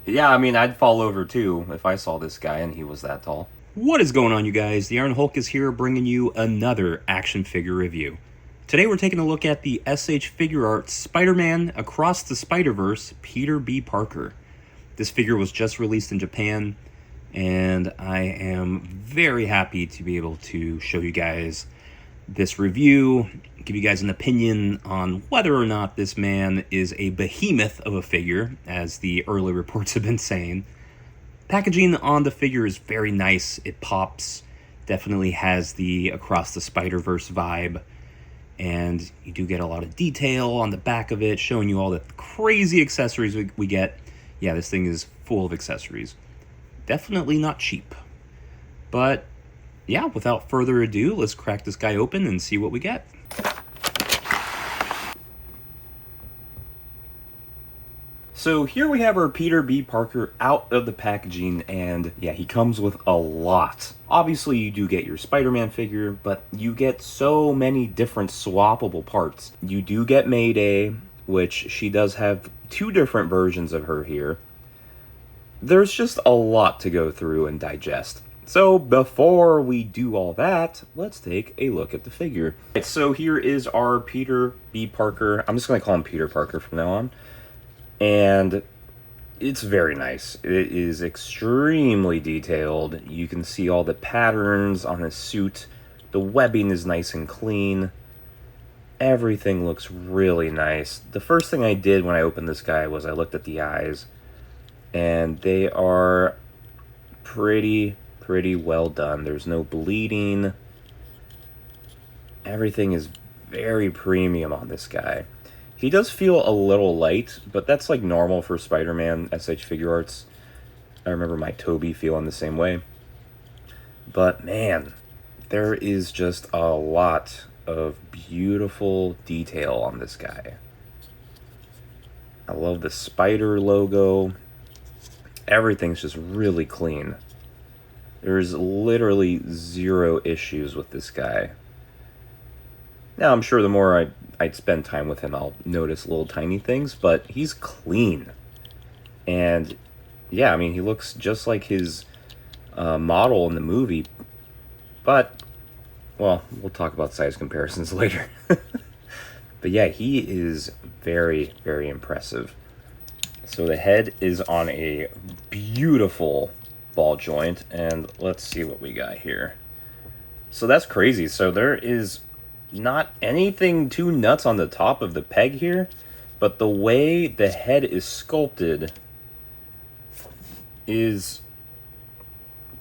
Yeah, I mean, I'd fall over too if I saw this guy and he was that tall. What is going on, you guys? The Iron Hulk is here bringing you another action figure review. Today we're taking a look at the SH Figuarts Spider-Man Across the Spider-Verse Peter B. Parker. This figure was just released in Japan, and I am very happy to be able to show you guys this review, give you guys an opinion on whether or not this man is a behemoth of a figure, as the early reports have been saying. Packaging on the figure is very nice. It pops, definitely has the Across the Spider-Verse vibe, and you do get a lot of detail on the back of it, showing you all the crazy accessories we get. Yeah, this thing is full of accessories. Definitely not cheap. But yeah, without further ado, let's crack this guy open and see what we get. So here we have our Peter B. Parker out of the packaging, and yeah, he comes with a lot. Obviously, you do get your Spider-Man figure, but you get so many different swappable parts. You do get Mayday, which she does have two different versions of her here. There's just a lot to go through and digest. So before we do all that, let's take a look at the figure. So here is our Peter B. Parker. I'm just going to call him Peter Parker from now on. And it's very nice. It is extremely detailed. You can see all the patterns on his suit. The webbing is nice and clean. Everything looks really nice. The first thing I did when I opened this guy was I looked at the eyes, and they are pretty well done. There's no bleeding. Everything is very premium on this guy. He does feel a little light, but that's like normal for Spider-Man SH Figuarts. I remember my Toby feeling the same way. But man, there is just a lot of beautiful detail on this guy. I love the spider logo. Everything's just really clean. There's literally zero issues with this guy. Now, I'm sure the more I'd spend time with him, I'll notice little tiny things, but he's clean. And yeah, I mean, he looks just like his model in the movie. But, well, we'll talk about size comparisons later. But yeah, he is very impressive. So the head is on a beautiful ball joint, and let's see what we got here. So that's crazy. So there is not anything too nuts on the top of the peg here, but the way the head is sculpted is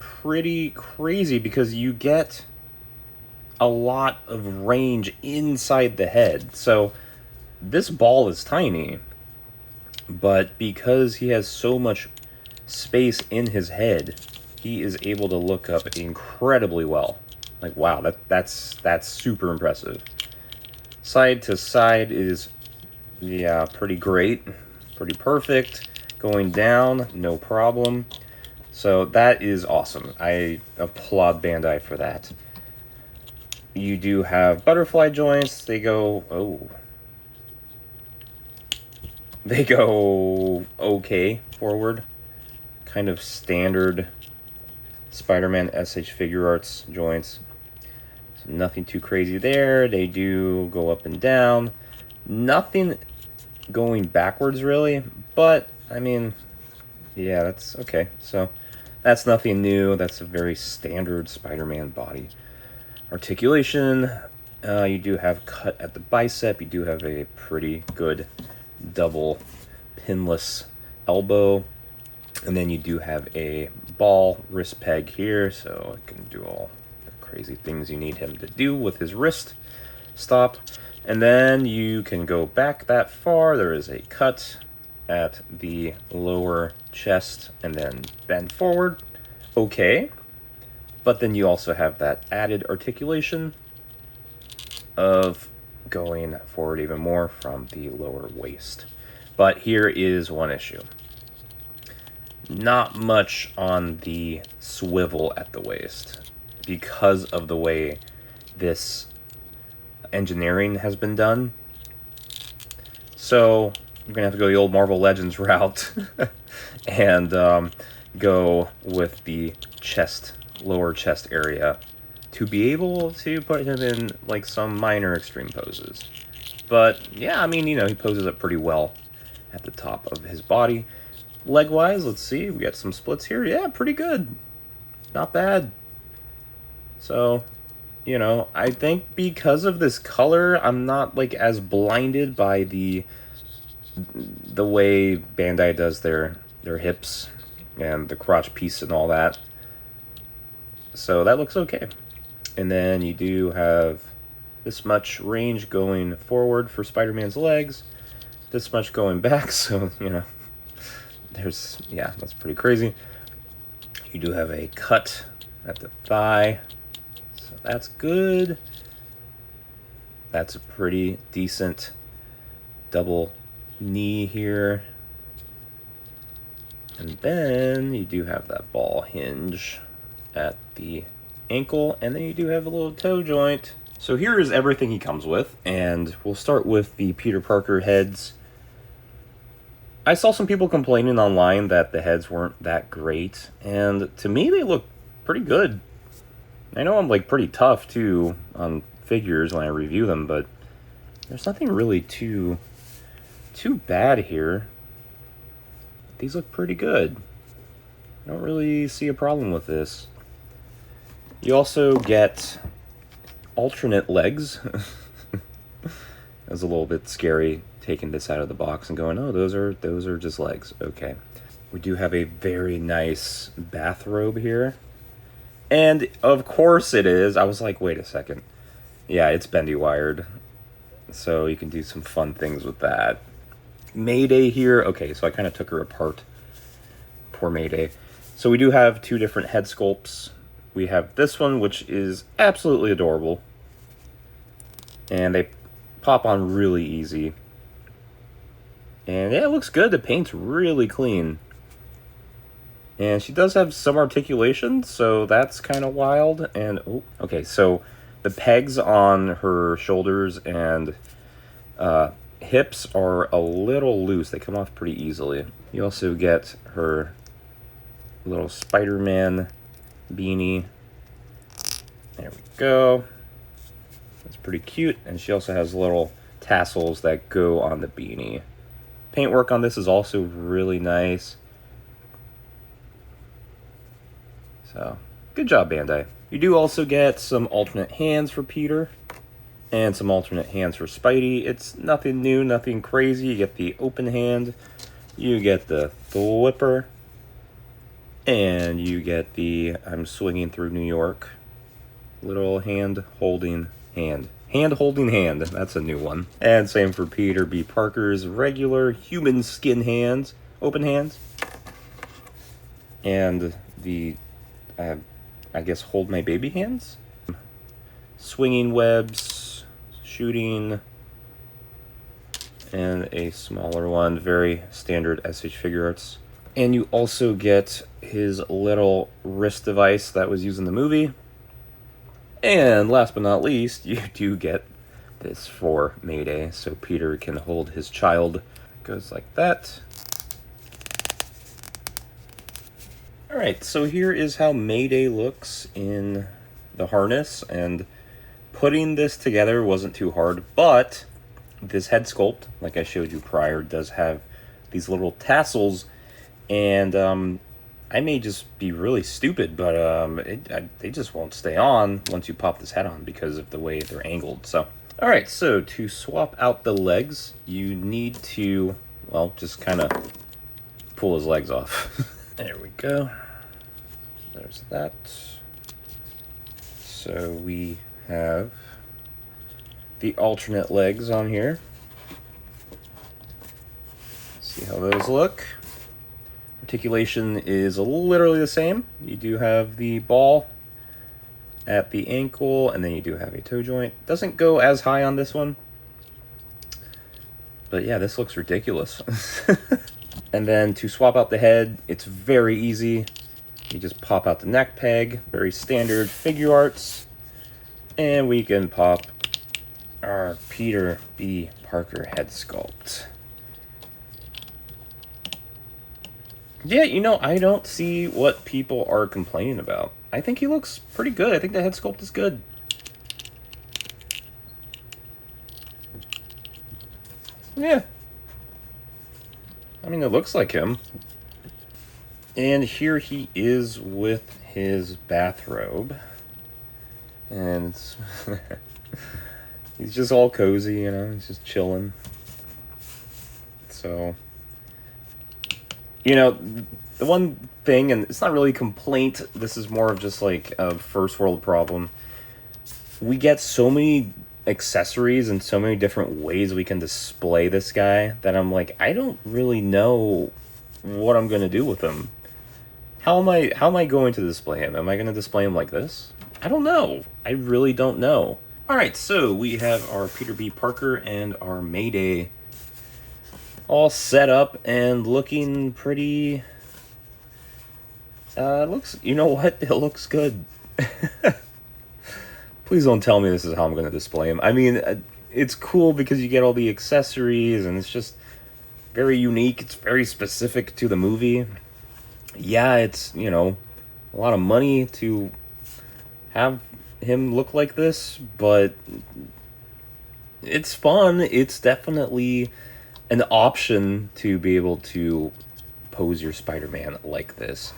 pretty crazy because you get a lot of range inside the head. So this ball is tiny, but because he has so much space in his head, he is able to look up incredibly well. Like, wow, that's super impressive. Side to side is, yeah, pretty great. Pretty perfect. Going down, no problem. So that is awesome. I applaud Bandai for that. You do have butterfly joints. They go okay forward. Kind of standard Spider-Man SH Figuarts joints. So nothing too crazy there. They do go up and down. Nothing going backwards really, but I mean, yeah, that's okay. So that's nothing new. That's a very standard Spider-Man body. Articulation, you do have cut at the bicep. You do have a pretty good double pinless elbow. And then you do have a ball wrist peg here, so it can do all the crazy things you need him to do with his wrist stop. And then you can go back that far. There is a cut at the lower chest and then bend forward. Okay. But then you also have that added articulation of going forward even more from the lower waist. But here is one issue. Not much on the swivel at the waist because of the way this engineering has been done. So I'm going to have to go the old Marvel Legends route and go with the chest, lower chest area to be able to put him in like some minor extreme poses. But yeah, I mean, you know, he poses up pretty well at the top of his body. Leg-wise, let's see, we got some splits here. Yeah, pretty good. Not bad. So, you know, I think because of this color, I'm not like as blinded by the way Bandai does their hips and the crotch piece and all that. So that looks okay. And then you do have this much range going forward for Spider-Man's legs, this much going back, so, you know, there's, yeah, that's pretty crazy. You do have a cut at the thigh, so that's good. That's a pretty decent double knee here. And then you do have that ball hinge at the ankle, and then you do have a little toe joint. So here is everything he comes with, and we'll start with the Peter Parker heads. I saw some people complaining online that the heads weren't that great, and to me they look pretty good. I know I'm like pretty tough too on figures when I review them, but there's nothing really too bad here. These look pretty good. I don't really see a problem with this. You also get alternate legs. It was a little bit scary taking this out of the box and going, oh, those are just legs. Okay. We do have a very nice bathrobe here. And of course it is. I was like, wait a second. Yeah, it's bendy wired. So you can do some fun things with that. Mayday here. Okay, so I kind of took her apart. Poor Mayday. So we do have two different head sculpts. We have this one, which is absolutely adorable. And they pop on really easy. And yeah, it looks good. The paint's really clean. And she does have some articulation, so that's kind of wild. And, oh, okay, so the pegs on her shoulders and hips are a little loose. They come off pretty easily. You also get her little Spider-Man beanie. There we go. That's pretty cute. And she also has little tassels that go on the beanie. Paintwork on this is also really nice. So, good job, Bandai. You do also get some alternate hands for Peter and some alternate hands for Spidey. It's nothing new, nothing crazy. You get the open hand, you get the flipper, and you get the I'm swinging through New York. Little hand holding hand. Hand holding hand, that's a new one. And same for Peter B. Parker's regular human skin hands, open hands. And the, I guess, hold my baby hands. Swinging webs, shooting, and a smaller one, very standard SH Figuarts. And you also get his little wrist device that was used in the movie. And last but not least, you do get this for Mayday, so Peter can hold his child. It goes like that. Alright, so here is how Mayday looks in the harness, and putting this together wasn't too hard, but this head sculpt, like I showed you prior, does have these little tassels, and I may just be really stupid, but they just won't stay on once you pop this head on because of the way they're angled. So, all right, so to swap out the legs, you need to, well, just kind of pull his legs off. There we go. There's that. So we have the alternate legs on here. See how those look. Articulation is literally the same. You do have the ball at the ankle, and then you do have a toe joint. Doesn't go as high on this one. But yeah, this looks ridiculous. And then to swap out the head, it's very easy. You just pop out the neck peg, very standard Figuarts. And we can pop our Peter B. Parker head sculpt. Yeah, I don't see what people are complaining about. I think he looks pretty good. I think the head sculpt is good. Yeah. I mean, it looks like him. And here he is with his bathrobe. And it's he's just all cozy, he's just chilling. So, the one thing, and it's not really a complaint, this is more of just like a first world problem. We get so many accessories and so many different ways we can display this guy that I'm like, I don't really know what I'm gonna do with him. How am I going to display him? Am I gonna display him like this? I don't know. I really don't know. Alright, so we have our Peter B. Parker and our Mayday all set up and looking pretty... looks... You know what? It looks good. Please don't tell me this is how I'm going to display him. I mean, it's cool because you get all the accessories, and it's just very unique. It's very specific to the movie. Yeah, it's, a lot of money to have him look like this, but it's fun. It's definitely an option to be able to pose your Spider-Man like this.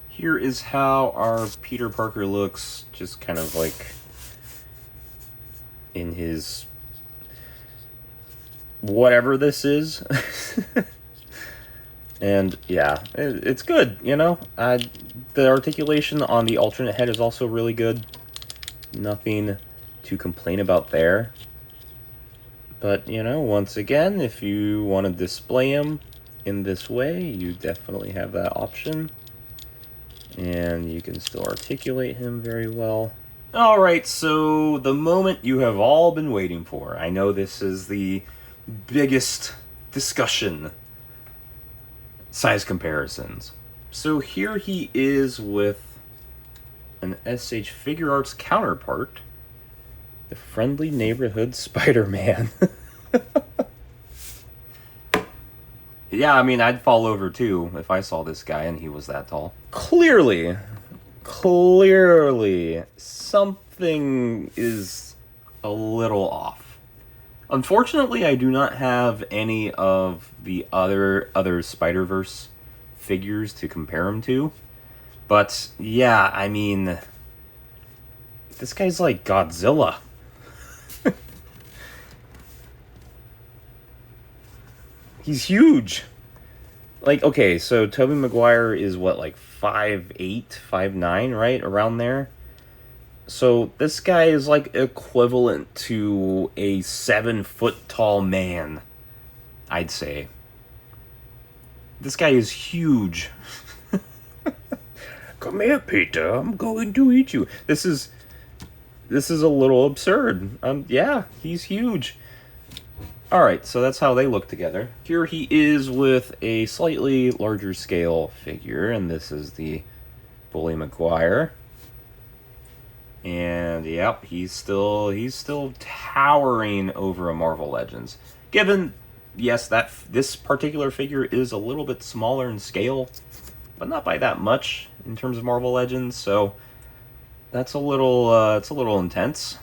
Here is how our Peter Parker looks, just kind of like in his whatever this is. And yeah, it's good, the articulation on the alternate head is also really good. Nothing to complain about there. But, once again, if you want to display him in this way, you definitely have that option. And you can still articulate him very well. Alright, so the moment you have all been waiting for. I know this is the biggest discussion. Size comparisons. So here he is with an SH Figuarts counterpart, the Friendly Neighborhood Spider-Man. Yeah, I mean, I'd fall over too if I saw this guy and he was that tall. Clearly, something is a little off. Unfortunately, I do not have any of the other Spider-Verse figures to compare him to. But, yeah, I mean, this guy's like Godzilla. He's huge. Like, okay, so Tobey Maguire is what, like 5'8", 5'9", right? Around there. So this guy is like equivalent to a 7-foot tall man, I'd say. This guy is huge. Come here, Peter. I'm going to eat you. This is a little absurd. Yeah, he's huge. Alright, so that's how they look together. Here he is with a slightly larger scale figure, and this is the Bully Maguire. And yep, he's still towering over a Marvel Legends. Given, yes, that this particular figure is a little bit smaller in scale, but not by that much in terms of Marvel Legends, so that's a little it's a little intense.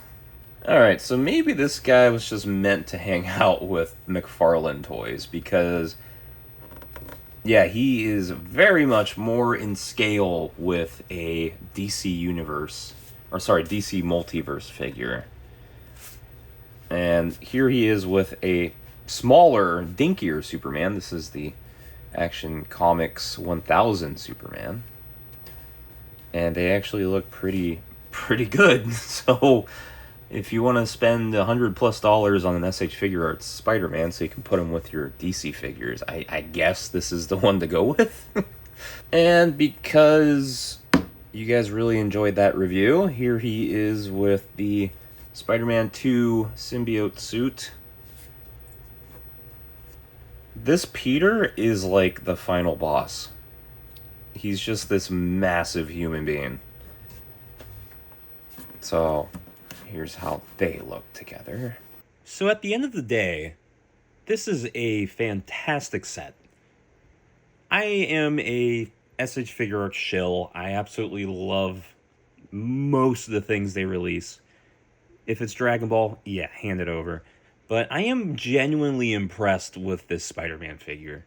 Alright, so maybe this guy was just meant to hang out with McFarlane toys, because, yeah, he is very much more in scale with a DC Universe, or sorry, DC Multiverse figure. And here he is with a smaller, dinkier Superman. This is the Action Comics 1000 Superman. And they actually look pretty good, so... If you want to spend $100+ on an SH Figuarts Spider-Man so you can put him with your DC figures, I guess this is the one to go with. And because you guys really enjoyed that review, here he is with the Spider-Man 2 symbiote suit. This Peter is like the final boss. He's just this massive human being. So... here's how they look together. So at the end of the day, this is a fantastic set. I am a SH Figuarts shill. I absolutely love most of the things they release. If it's Dragon Ball, yeah, hand it over. But I am genuinely impressed with this Spider-Man figure.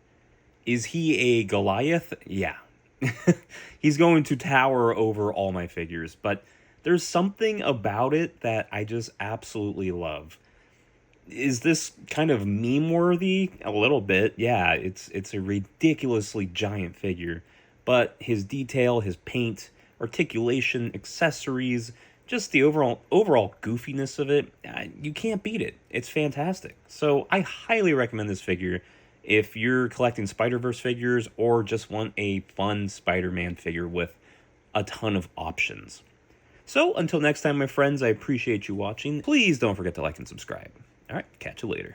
Is he a Goliath? Yeah. He's going to tower over all my figures, but there's something about it that I just absolutely love. Is this kind of meme worthy? A little bit. Yeah, it's a ridiculously giant figure, but his detail, his paint, articulation, accessories, just the overall goofiness of it, you can't beat it. It's fantastic. So I highly recommend this figure if you're collecting Spider-Verse figures or just want a fun Spider-Man figure with a ton of options. So until next time, my friends, I appreciate you watching. Please don't forget to like and subscribe. All right, catch you later.